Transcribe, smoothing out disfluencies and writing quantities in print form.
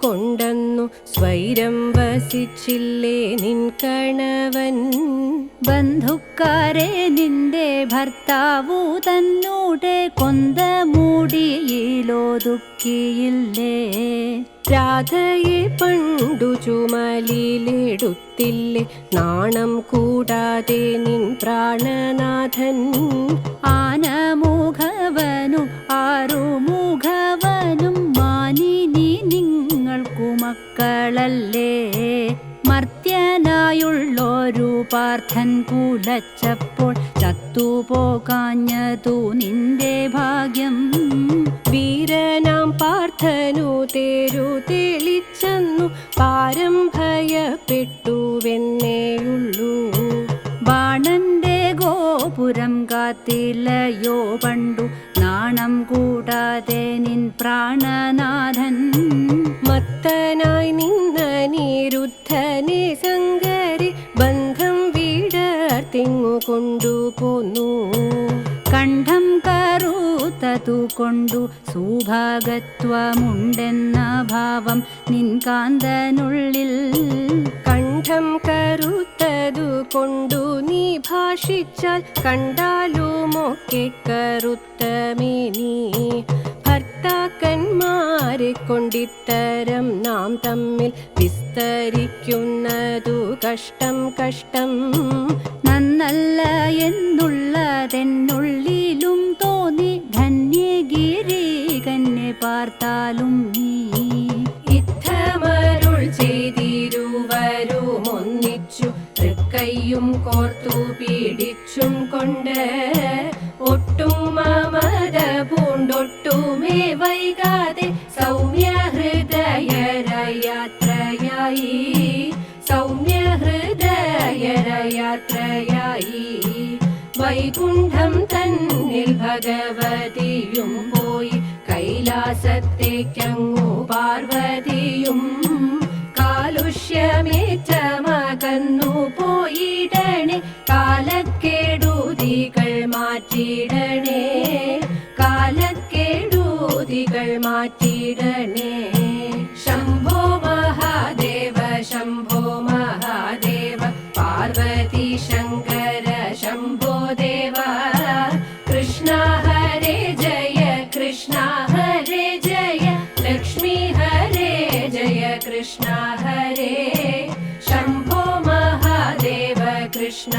കൊണ്ടെന്നു സ്വൈരം വസിച്ചില്ലേ നിൻ കണവൻ. ബന്ധുക്കാരെ നിന്റെ ഭർത്താവു തന്നൂടെ കൊന്ത മൂടിയിലൊതുക്കിയില്ലേ. രാധയെ പണ്ടു ചുമലിലെടുത്തില്ലേ നാണം കൂടാതെ നിൻ പ്രാണനാഥൻ. ആനമുഖവനും ആറുമുഖവനും മാനിനി നിങ്ങൾക്കു മക്കളല്ലേ. മർത്യനായുള്ളൊരു പാർത്ഥൻ കുലച്ചപ്പോൾ ചത്തുപോകാഞ്ഞതു നിന്റെ ഭാഗ്യം. വീരനാം പാർത്ഥനു തേരു തെളിച്ചെന്നു പാരം ഭയപ്പെട്ടുവെന്നേയുള്ളൂ. ബാണന്റെ ഗോപുരം കാത്തില്ലയോ പണ്ടു നാണം കൂടാതെ നിൻ പ്രാണനാഥൻ. മത്തനായി നിന്ന നിരുദ്ധനെ സങ്കരി ബന്ധം വീടർത്തിങ്ങു കൊണ്ടുപോന്നു. കണ്ഠം കറുത്തതു കൊണ്ടു സൗഭാഗത്വമുണ്ടെന്ന ഭാവം നിൻ കാന്തനുള്ളിൽ. കണ്ഠം കറുത്തതു കൊണ്ടു നീ ഭാഷിച്ചാൽ കണ്ടാലുമൊക്കെ കറുത്തമേനി. ഭർത്താക്കന്മാരെ കൊണ്ടിത്തരം നാം തമ്മിൽ വിസ്തരിക്കുന്നതു കഷ്ടം കഷ്ടം. നന്നല്ല എന്നുള്ളതെന്നുള്ളിലും തോന്നി ധന്യഗിരി കന്നെ പാർത്താലും നീ. ഇത്തമരുൾ ചെയ്തിരുവരുമൊന്നിച്ചു തൃക്കൈയും കോർത്തു പീഡിച്ചും കൊണ്ട് ഒട്ടും മമത പൂണ്ടൊട്ടുമേ വൈകാതെ സൗമ്യഹൃദയരയാത്രയായി. സൗമ്യഹൃദയരയാത്രയായി വൈകുണ്ഠം തന്നിൽ ഭഗവതിയും പോയി കൈലാസത്തേക്കങ്ങു പാർവതിയും. കാലുഷ്യമേറ്റമകന്നു പോയിടണേ കാലക്കേടുതികൾ മാറ്റിയിടണേ. കാലക്കേടുതികൾ മാറ്റിയിടണേ. ശംഭോ മഹാദേവ ശംഭോ മഹാദേവ പാർവതി ശങ്കര ശംഭോ ദേവ. കൃഷ്ണ ഹരേ ജയ കൃഷ്ണ ഹരേ ജയ ലക്ഷ്മി ഹരേ ജയ കൃഷ്ണ ഹരേ. ശംഭോ മഹാദേവ കൃഷ്ണ